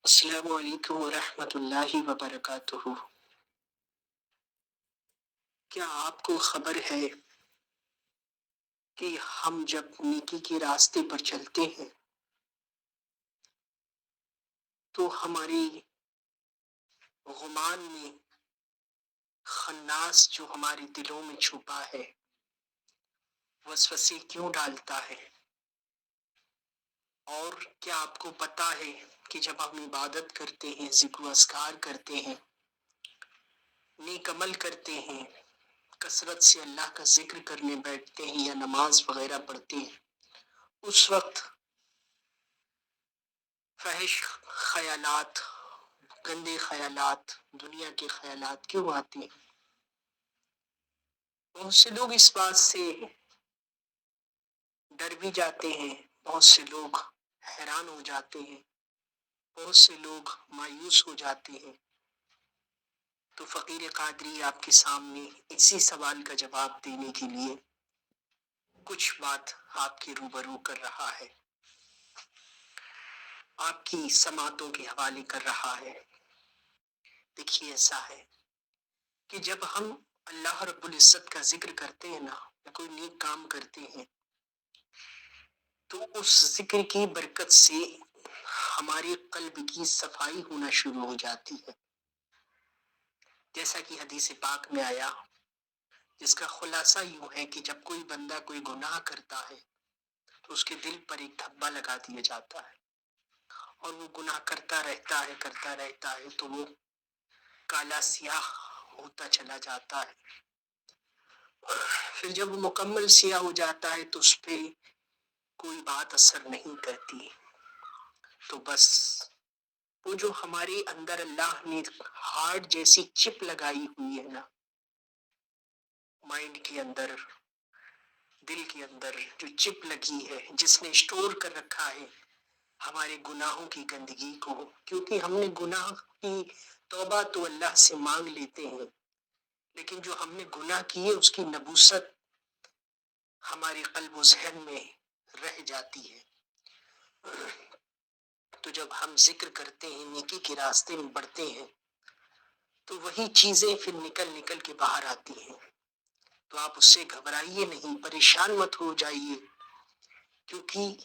السلام علیکم ورحمۃ اللہ وبرکاتہ۔ کیا آپ کو خبر ہے کہ ہم جب نیکی کے راستے پر چلتے ہیں تو ہماری غمان میں خناس جو ہمارے دلوں میں چھپا ہے وسوسے کیوں ڈالتا ہے؟ اور کیا آپ کو پتا ہے کہ جب ہم عبادت کرتے ہیں، ذکر و اذکار کرتے ہیں، نیک عمل کرتے ہیں، کثرت سے اللہ کا ذکر کرنے بیٹھتے ہیں یا نماز وغیرہ پڑھتے ہیں، اس وقت فحش خیالات، گندے خیالات، دنیا کے خیالات کیوں آتے ہیں؟ بہت سے لوگ اس بات سے ڈر بھی جاتے ہیں، بہت سے لوگ حیران ہو جاتے ہیں، بہت سے لوگ مایوس ہو جاتے ہیں۔ تو فقیر قادری آپ کے سامنے اسی سوال کا جواب دینے کے لیے کچھ بات آپ کے روبرو کر رہا ہے، آپ کی سماعتوں کے حوالے کر رہا ہے۔ دیکھیے، ایسا ہے کہ جب ہم اللہ رب العزت کا ذکر کرتے ہیں نا، یا کوئی نیک کام کرتے ہیں، تو اس ذکر کی برکت سے ہمارے قلب کی صفائی ہونا شروع ہو جاتی ہے، جیسا کہ حدیث پاک میں آیا، جس کا خلاصہ یوں ہے کہ جب کوئی بندہ کوئی گناہ کرتا ہے تو اس کے دل پر ایک دھبا لگا دیا جاتا ہے، اور وہ گناہ کرتا رہتا ہے تو وہ کالا سیاہ ہوتا چلا جاتا ہے۔ پھر جب وہ مکمل سیاہ ہو جاتا ہے تو اس پہ کوئی بات اثر نہیں کرتی، تو بس وہ جو ہمارے اندر اللہ نے ہارٹ جیسی چپ لگائی ہوئی ہے نا، مائنڈ کے اندر، دل کے اندر جو چپ لگی ہے، جس نے اسٹور کر رکھا ہے ہمارے گناہوں کی گندگی کو، کیونکہ ہم نے گناہ کی توبہ تو اللہ سے مانگ لیتے ہیں، لیکن جو ہم نے گناہ کیے اس کی نبوست ہمارے قلب و ذہن میں رہ جاتی ہے۔ تو جب ہم ذکر کرتے ہیں، نیکی کے راستے میں بڑھتے ہیں، تو وہی چیزیں پھر نکل نکل کے باہر آتی ہیں۔ تو آپ اس سے گھبرائیے نہیں، پریشان مت ہو جائیے، کیونکہ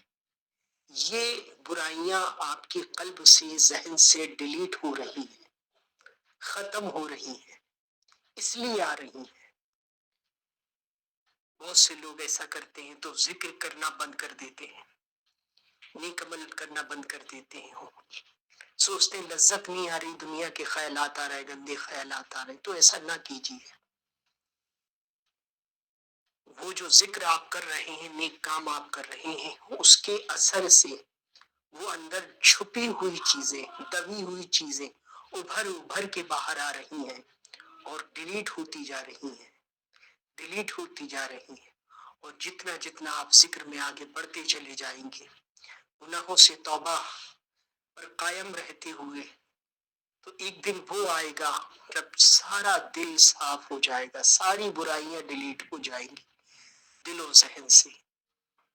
یہ برائیاں آپ کے قلب سے، ذہن سے ڈیلیٹ ہو رہی ہیں، ختم ہو رہی ہیں، اس لیے آ رہی ہیں۔ بہت سے لوگ ایسا کرتے ہیں تو ذکر کرنا بند کر دیتے ہیں، نیک عمل کرنا بند کر دیتے ہیں، سوچتے ہیں لذت نہیں آ رہی، دنیا کے خیالات آ رہے، گندے خیالات آ رہے، تو ایسا نہ کیجیے۔ وہ جو ذکر آپ کر رہے ہیں، نیک کام آپ کر رہے ہیں، اس کے اثر سے وہ اندر چھپی ہوئی چیزیں، دبی ہوئی چیزیں ابھر ابھر کے باہر آ رہی ہیں اور ڈیلیٹ ہوتی جا رہی ہیں، ڈیلیٹ ہوتی جا رہی ہیں۔ اور جتنا جتنا آپ ذکر میں آگے بڑھتے چلے جائیں گے، گناہوں سے توبہ پر قائم رہتے ہوئے، تو ایک دن وہ آئے گا جب سارا دل صاف ہو جائے گا، ساری برائیاں ڈیلیٹ ہو جائیں گی دل و ذہن سے،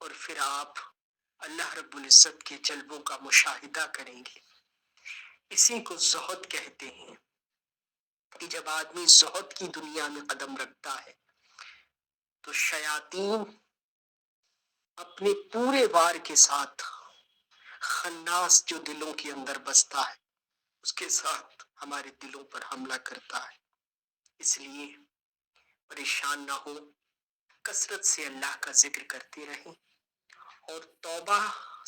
اور پھر آپ اللہ رب العزت کے جلووں کا مشاہدہ کریں گے۔ اسی کو زہد کہتے ہیں، کہ جب آدمی زہد کی دنیا میں قدم رکھتا ہے تو شیاطین اپنے پورے وار کے ساتھ خناس جو دلوں کے اندر بستا ہے اس کے ساتھ ہمارے دلوں پر حملہ کرتا ہے۔ اس لیے پریشان نہ ہو، کثرت سے اللہ کا ذکر کرتے رہیں اور توبہ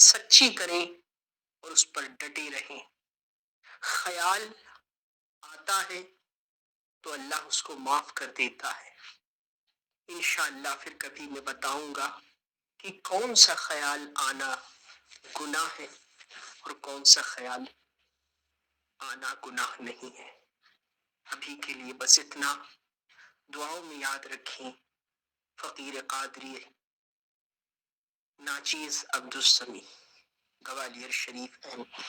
سچی کریں اور اس پر ڈٹے رہیں۔ خیال آتا ہے تو اللہ اس کو معاف کر دیتا ہے۔ انشاءاللہ پھر کبھی میں بتاؤں گا کہ کون سا خیال آنا گناہ ہے اور کون سا خیال آنا گناہ نہیں ہے۔ ابھی کے لیے بس اتنا، دعاؤں میں یاد رکھیں، فقیر قادری ناچیز عبدالسمیع، گوالیئر شریف احمد۔